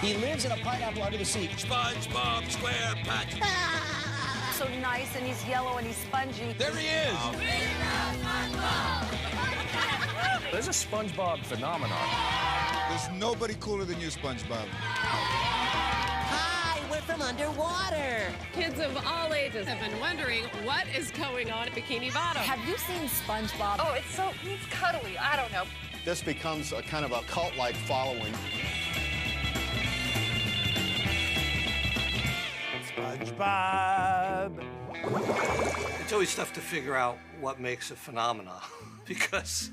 He lives in a pineapple under the sea. SpongeBob SquarePants. So nice, and he's yellow, and he's spongy. There he is. There's a SpongeBob phenomenon. There's nobody cooler than you, SpongeBob. Hi, we're from underwater. Kids of all ages have been wondering what is going on at Bikini Bottom. Have you seen SpongeBob? Oh, he's cuddly. I don't know. This becomes a kind of a cult-like following. SpongeBob. It's always tough to figure out what makes a phenomenon because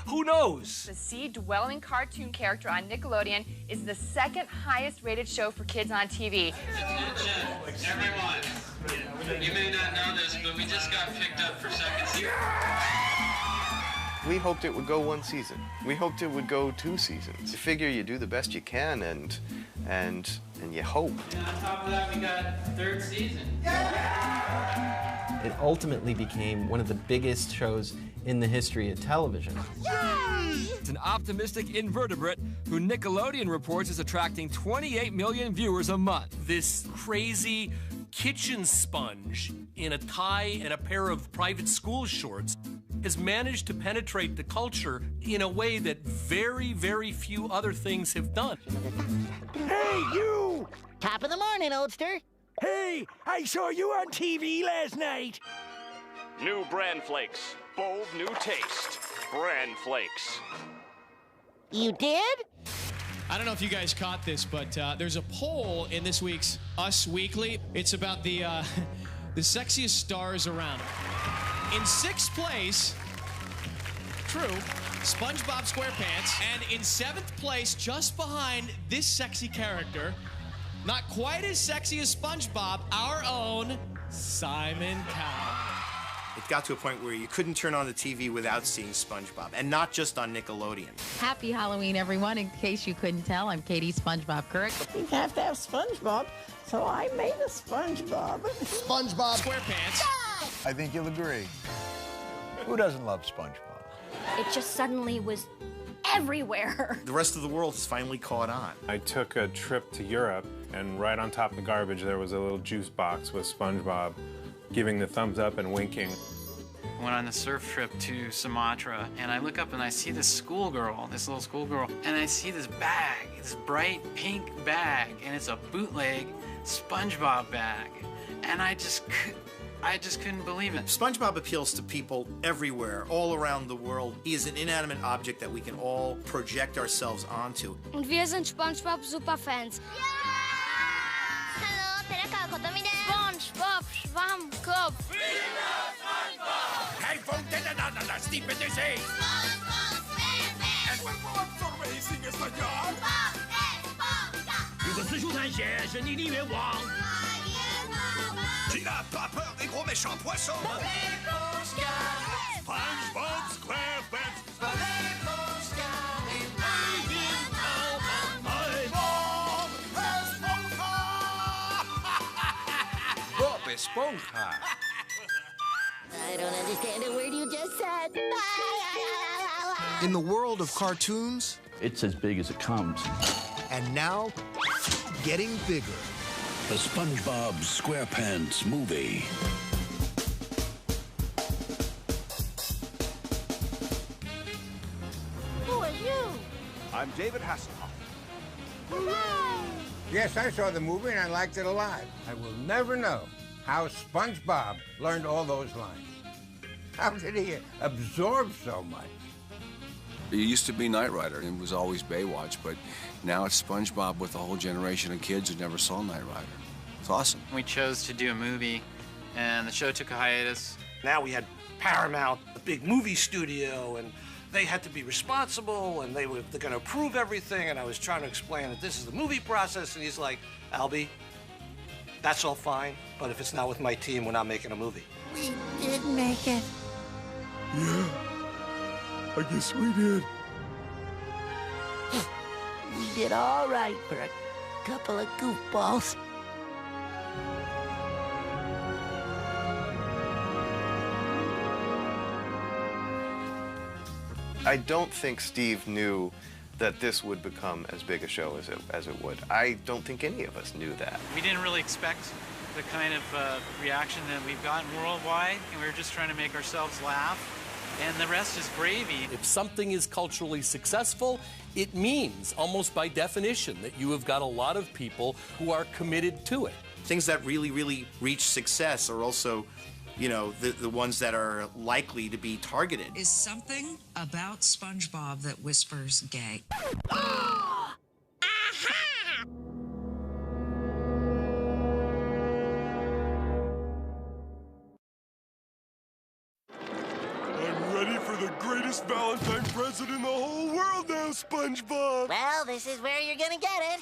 who knows? The sea-dwelling cartoon character on Nickelodeon is the second highest rated show for kids on TV. Everyone, you may not know this, but we just got picked up for second season. We hoped it would go one season. We hoped it would go 2 seasons. You figure you do the best you can and you hope. And on top of that, we got 3rd season. It ultimately became one of the biggest shows in the history of television. It's an optimistic invertebrate who Nickelodeon reports is attracting 28 million viewers a month. This crazy kitchen sponge in a tie and a pair of private school shorts has managed to penetrate the culture in a way that very, very few other things have done. Hey, you! Top of the morning, oldster. Hey, I saw you on TV last night. New Bran Flakes. Bold new taste. Bran Flakes. You did? I don't know if you guys caught this, but there's a poll in this week's Us Weekly. It's about the sexiest stars around. In 6th place, true, SpongeBob SquarePants. And in 7th place, just behind this sexy character, not quite as sexy as SpongeBob, our own Simon Cowell. It got to a point where you couldn't turn on the TV without seeing SpongeBob, and not just on Nickelodeon. Happy Halloween, everyone. In case you couldn't tell, I'm Katie SpongeBob Kirk. You have to have SpongeBob, so I made a SpongeBob. SpongeBob SquarePants. I think you'll agree. Who doesn't love SpongeBob? It just suddenly was everywhere. The rest of the world has finally caught on. I took a trip to Europe, and right on top of the garbage there was a little juice box with SpongeBob giving the thumbs up and winking. Went on a surf trip to Sumatra, and I look up and I see this little schoolgirl, and I see this bag, this bright pink bag, and it's a bootleg SpongeBob bag. And I just couldn't believe it. SpongeBob appeals to people everywhere, all around the world. He is an inanimate object that we can all project ourselves onto. Und wir sind SpongeBob Superfans. Hallo, Teraka Kotomi desu. SpongeBob Schwammkopf. We love SpongeBob! Hey, from the deep in the sea. SpongeBob SquarePants. And we're born for racing español. Tu veux ce jour d'un jet, je n'y vais voir. Tu n'as pas peur des gros méchants poissons. SpongeBob SquarePants. Bob Esponja. I don't understand a word you just said. In the world of cartoons, it's as big as it comes. And now, getting bigger. The SpongeBob SquarePants movie. Who are you? I'm David Hasselhoff. Yes, I saw the movie and I liked it a lot. I will never know how SpongeBob learned all those lines. How did he absorb so much? It used to be Knight Rider. It was always Baywatch, but now it's SpongeBob with a whole generation of kids who never saw Knight Rider. It's awesome. We chose to do a movie, and the show took a hiatus. Now we had Paramount, a big movie studio, and they had to be responsible, and they're going to approve everything, and I was trying to explain that this is the movie process, and he's like, Albie, that's all fine, but if it's not with my team, we're not making a movie. We did make it. Yeah, I guess we did. We did all right for a couple of goofballs. I don't think Steve knew that this would become as big a show as it would. I don't think any of us knew that. We didn't really expect the kind of reaction that we've gotten worldwide, and we were just trying to make ourselves laugh, and the rest is gravy. If something is culturally successful, it means, almost by definition, that you have got a lot of people who are committed to it. Things that really, really reach success are also, you know, the ones that are likely to be targeted. Is something about SpongeBob that whispers gay. I'm ready for the greatest Valentine present in the whole world now, SpongeBob! Well, this is where you're gonna get it.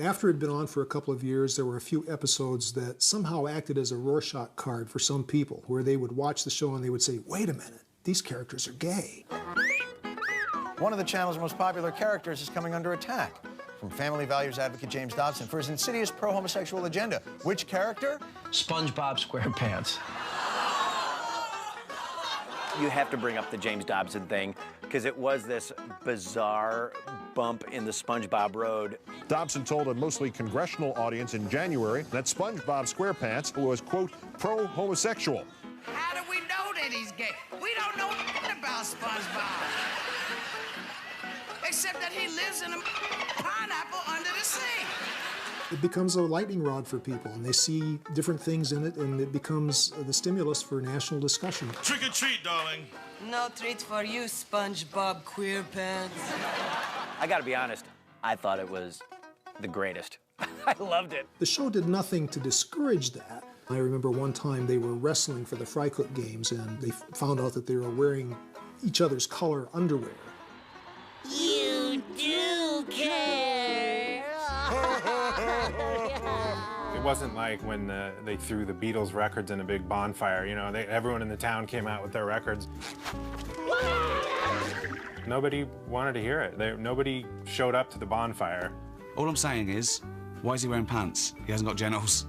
After it had been on for a couple of years, there were a few episodes that somehow acted as a Rorschach card for some people, where they would watch the show and they would say, wait a minute, these characters are gay. One of the channel's most popular characters is coming under attack from family values advocate James Dobson for his insidious pro-homosexual agenda. Which character? SpongeBob SquarePants. You have to bring up the James Dobson thing, because it was this bizarre bump in the SpongeBob road. Dobson told a mostly congressional audience in January that SpongeBob SquarePants was, quote, pro-homosexual. How do we know that he's gay? We don't know nothing about SpongeBob. Except that he lives in a pineapple under the sea. It becomes a lightning rod for people, and they see different things in it, and it becomes the stimulus for national discussion. Trick or treat, darling. No treat for you, SpongeBob SquarePants. I gotta be honest, I thought it was the greatest. I loved it. The show did nothing to discourage that. I remember one time they were wrestling for the Fry Cook Games, and they found out that they were wearing each other's color underwear. You do care. It wasn't like when they threw the Beatles records in a big bonfire. You know, everyone in the town came out with their records. Nobody wanted to hear it. Nobody showed up to the bonfire. All I'm saying is, why is he wearing pants? He hasn't got genitals.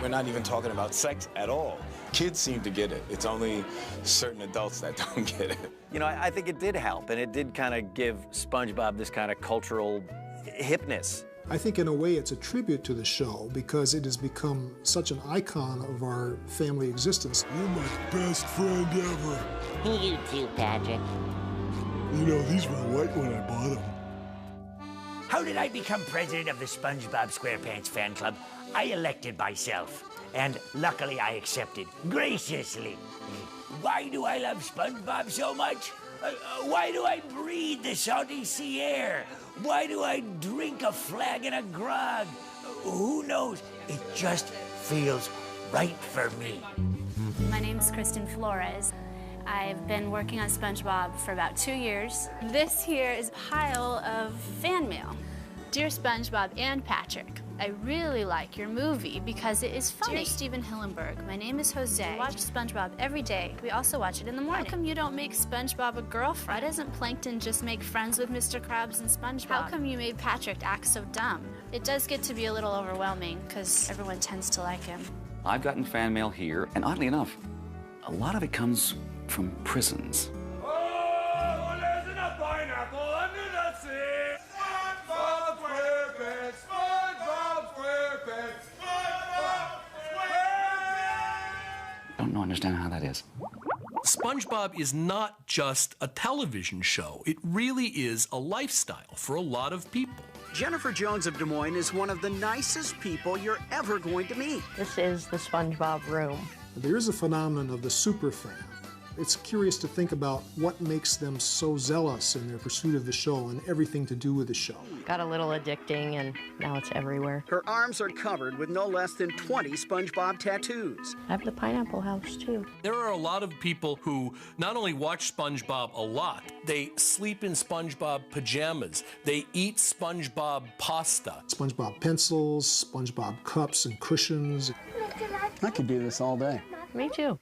We're not even talking about sex at all. Kids seem to get it. It's only certain adults that don't get it. You know, I think it did help, and it did kind of give SpongeBob this kind of cultural hipness. I think in a way it's a tribute to the show because it has become such an icon of our family existence. You're my best friend ever. You too, Patrick. You know, these were white when I bought them. How did I become president of the SpongeBob SquarePants fan club? I elected myself, and luckily I accepted graciously. Why do I love SpongeBob so much? Why do I breathe the salty sea air? Why do I drink a flagon of grog? Who knows? It just feels right for me. My name's Kristen Flores. I've been working on SpongeBob for about 2 years. This here is a pile of fan mail. Dear SpongeBob and Patrick, I really like your movie because it is funny. Dear Stephen Hillenberg, my name is Jose. I watch SpongeBob every day. We also watch it in the morning. How come you don't make SpongeBob a girlfriend? Why doesn't Plankton just make friends with Mr. Krabs and SpongeBob? How come you made Patrick act so dumb? It does get to be a little overwhelming because everyone tends to like him. I've gotten fan mail here, and oddly enough, a lot of it comes from prisons. Oh, there's a pineapple under the sea. SpongeBob SquarePants, SpongeBob SquarePants, SpongeBob SquarePants. I don't understand how that is. SpongeBob is not just a television show. It really is a lifestyle for a lot of people. Jennifer Jones of Des Moines is one of the nicest people you're ever going to meet. This is the SpongeBob room. There is a phenomenon of the super fan. It's curious to think about what makes them so zealous in their pursuit of the show and everything to do with the show. Got a little addicting, and now it's everywhere. Her arms are covered with no less than 20 SpongeBob tattoos. I have the pineapple house, too. There are a lot of people who not only watch SpongeBob a lot, they sleep in SpongeBob pajamas. They eat SpongeBob pasta. SpongeBob pencils, SpongeBob cups and cushions. I could do this all day. Me too.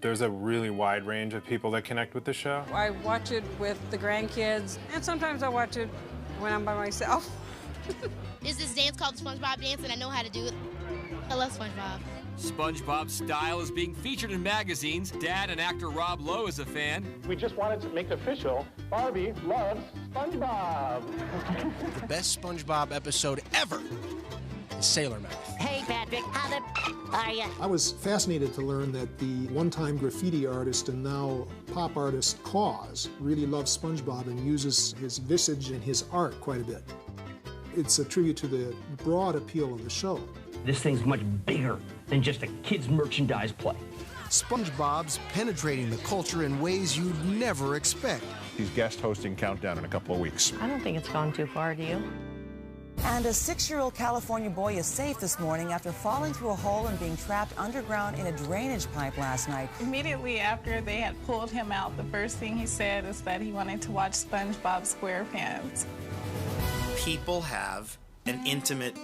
There's a really wide range of people that connect with the show. I watch it with the grandkids, and sometimes I watch it when I'm by myself. There's this dance called the SpongeBob dance, and I know how to do it. I love SpongeBob. SpongeBob's style is being featured in magazines. Dad and actor Rob Lowe is a fan. We just wanted to make official, Barbie loves SpongeBob. The best SpongeBob episode ever is Sailor Mouth. Hey, Patrick, how the are ya? I was fascinated to learn that the one-time graffiti artist and now pop artist Claus really loves SpongeBob and uses his visage and his art quite a bit. It's a tribute to the broad appeal of the show. This thing's much bigger than just a kid's merchandise play. SpongeBob's penetrating the culture in ways you'd never expect. He's guest hosting Countdown in a couple of weeks. I don't think it's gone too far, do you? And a 6-year-old California boy is safe this morning after falling through a hole and being trapped underground in a drainage pipe last night. Immediately after they had pulled him out, the first thing he said is that he wanted to watch SpongeBob SquarePants. People have an intimate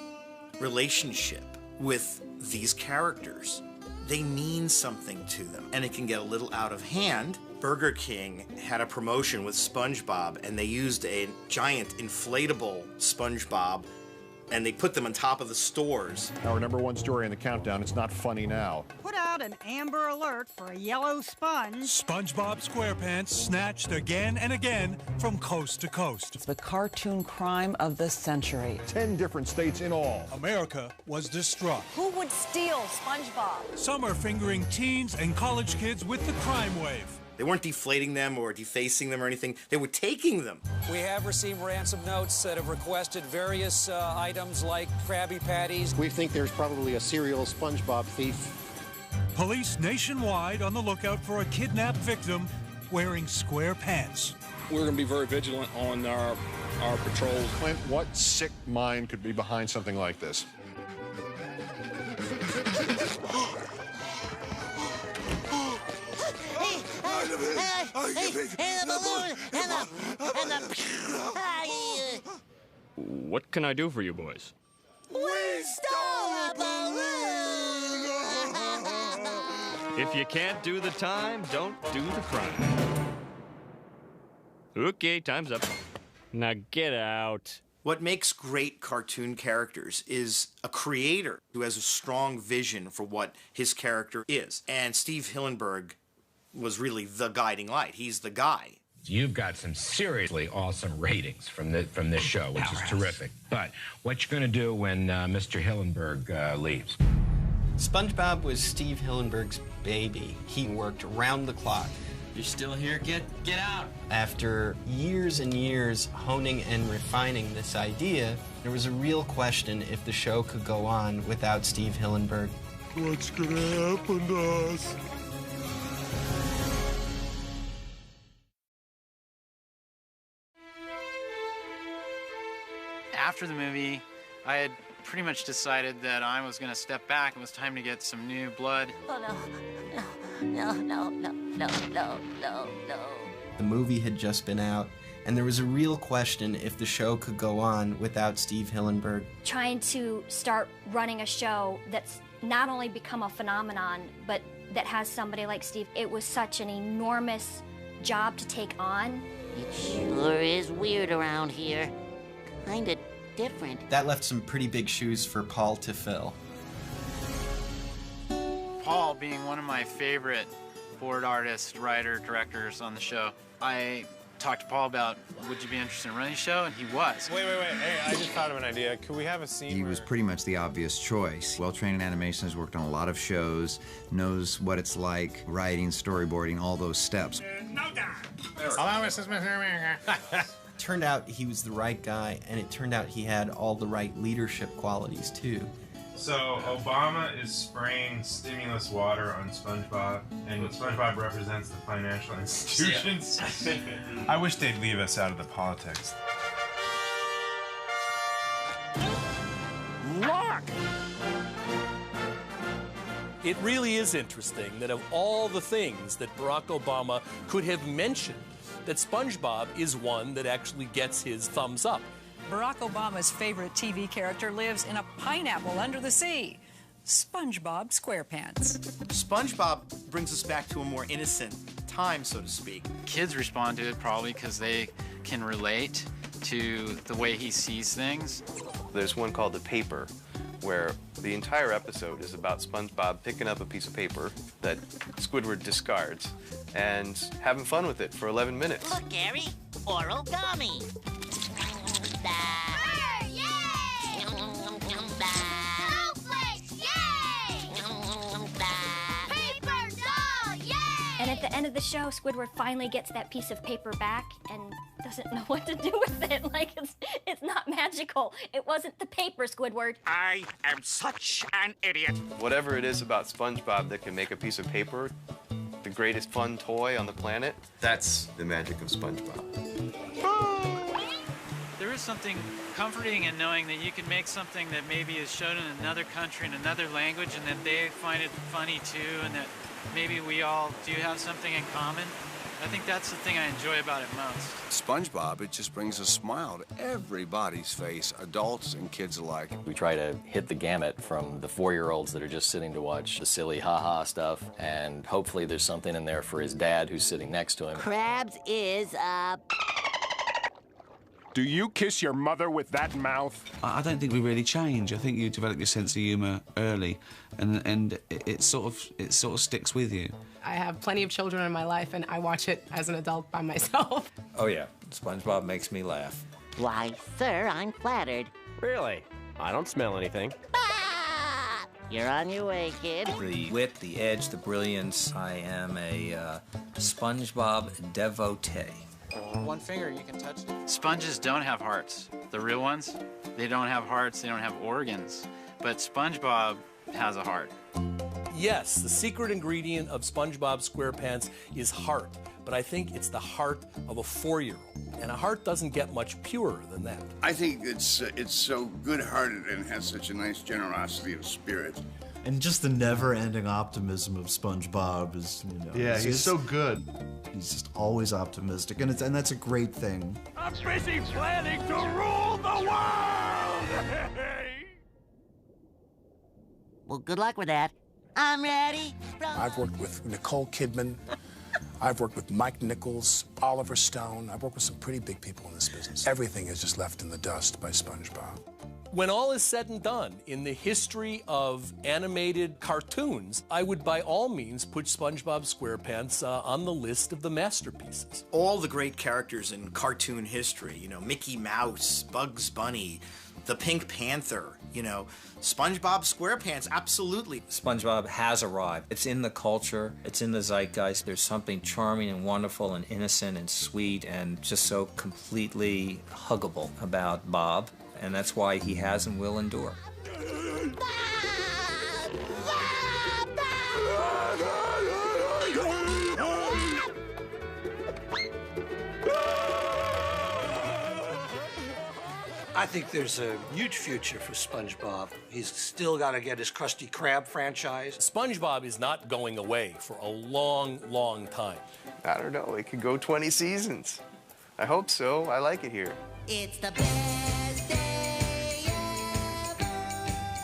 relationship with these characters. They mean something to them, and it can get a little out of hand. Burger King had a promotion with SpongeBob, and they used a giant inflatable SpongeBob, and they put them on top of the stores. Our #1 story in the Countdown, it's not funny now. Put out an amber alert for a yellow sponge. SpongeBob SquarePants snatched again and again from coast to coast. It's the cartoon crime of the century. 10 different states in all. America was distraught. Who would steal SpongeBob? Some are fingering teens and college kids with the crime wave. They weren't deflating them or defacing them or anything. They were taking them. We have received ransom notes that have requested various items like Krabby Patties. We think there's probably a serial SpongeBob thief. Police nationwide on the lookout for a kidnapped victim wearing square pants. We're going to be very vigilant on our patrols. Clint, what sick mind could be behind something like this? What can I do for you boys? We stole a balloon! If you can't do the time, don't do the crime. Okay, time's up. Now get out. What makes great cartoon characters is a creator who has a strong vision for what his character is. And Steve Hillenburg was really the guiding light. He's the guy. You've got some seriously awesome ratings from this show, which is terrific. But what you going to do when Mr. Hillenburg leaves? SpongeBob was Steve Hillenburg's baby. He worked around the clock. You're still here? Get out! After years and years honing and refining this idea, there was a real question if the show could go on without Steve Hillenburg. What's gonna happen to us? After the movie, I had pretty much decided that I was going to step back. It was time to get some new blood. Oh, no. The movie had just been out, and there was a real question if the show could go on without Steve Hillenburg. Trying to start running a show that's not only become a phenomenon, but that has somebody like Steve, it was such an enormous job to take on. It sure is weird around here. Kinda different. That left some pretty big shoes for Paul to fill. Paul being one of my favorite board artists, writer, directors on the show, I talked to Paul about, would you be interested in running a show? And he was. Wait. Hey, I just thought of an idea. Could we have a scene He was pretty much the obvious choice. Well-trained in animation, has worked on a lot of shows, knows what it's like, writing, storyboarding, all those steps. Turned out he was the right guy, and it turned out he had all the right leadership qualities, too. So, Obama is spraying stimulus water on SpongeBob, and SpongeBob represents the financial institutions. Yeah. I wish they'd leave us out of the politics. Lock! It really is interesting that of all the things that Barack Obama could have mentioned, that SpongeBob is one that actually gets his thumbs up. Barack Obama's favorite TV character lives in a pineapple under the sea. SpongeBob SquarePants. SpongeBob brings us back to a more innocent time, so to speak. Kids respond to it probably because they can relate to the way he sees things. There's one called The Paper, where the entire episode is about SpongeBob picking up a piece of paper that Squidward discards and having fun with it for 11 minutes. Look, Gary, origami. And at the end of the show, Squidward finally gets that piece of paper back and doesn't know what to do with it. Like, it's not magical. It wasn't the paper, Squidward. I am such an idiot. Whatever it is about SpongeBob that can make a piece of paper the greatest fun toy on the planet, that's the magic of SpongeBob. There is something comforting in knowing that you can make something that maybe is shown in another country, in another language, and that they find it funny too, and that maybe we all do have something in common. I think that's the thing I enjoy about it most. SpongeBob, it just brings a smile to everybody's face, adults and kids alike. We try to hit the gamut from the 4-year-olds that are just sitting to watch the silly ha-ha stuff, and hopefully there's something in there for his dad who's sitting next to him. Krabs is, Do you kiss your mother with that mouth? I don't think we really change. I think you develop your sense of humour early, and it sort of sticks with you. I have plenty of children in my life, and I watch it as an adult by myself. Oh yeah, SpongeBob makes me laugh. Why, sir, I'm flattered. Really? I don't smell anything. You're on your way, kid. The wit, the edge, the brilliance. I am a SpongeBob devotee. One finger, you can touch it. Sponges don't have hearts. The real ones, they don't have hearts, they don't have organs. But SpongeBob has a heart. Yes, the secret ingredient of SpongeBob SquarePants is heart, but I think it's the heart of a 4-year-old, and a heart doesn't get much purer than that. I think it's so good-hearted and has such a nice generosity of spirit. And just the never-ending optimism of SpongeBob is, you know... Yeah, he's so good. He's just always optimistic, and that's a great thing. I'm busy planning to rule the world! Well, good luck with that. I'm ready. I've worked with Nicole Kidman. I've worked with Mike Nichols, Oliver Stone. I've worked with some pretty big people in this business. Everything is just left in the dust by SpongeBob. When all is said and done, in the history of animated cartoons, I would by all means put SpongeBob SquarePants on the list of the masterpieces. All the great characters in cartoon history, you know, Mickey Mouse, Bugs Bunny, the Pink Panther, you know, SpongeBob SquarePants, absolutely. SpongeBob has arrived. It's in the culture, it's in the zeitgeist. There's something charming and wonderful and innocent and sweet and just so completely huggable about Bob. And that's why he has and will endure. I think there's a huge future for SpongeBob. He's still got to get his Krusty Krab franchise. SpongeBob is not going away for a long, long time. I don't know, it could go 20 seasons. I hope so. I like it here. It's the best day ever.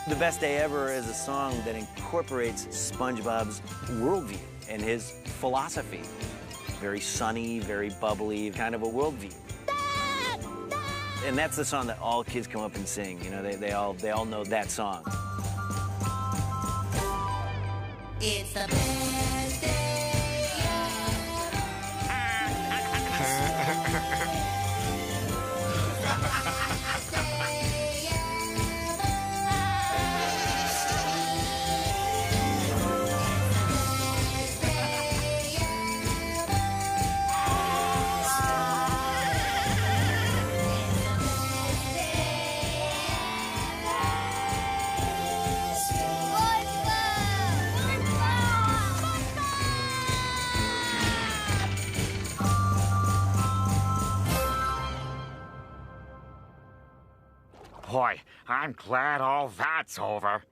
The Best Day Ever is a song that incorporates SpongeBob's worldview and his philosophy. Very sunny, very bubbly, kind of a worldview. And that's the song that all kids come up and sing. You know, they all know that song. It's the best day ever. Boy, I'm glad all that's over.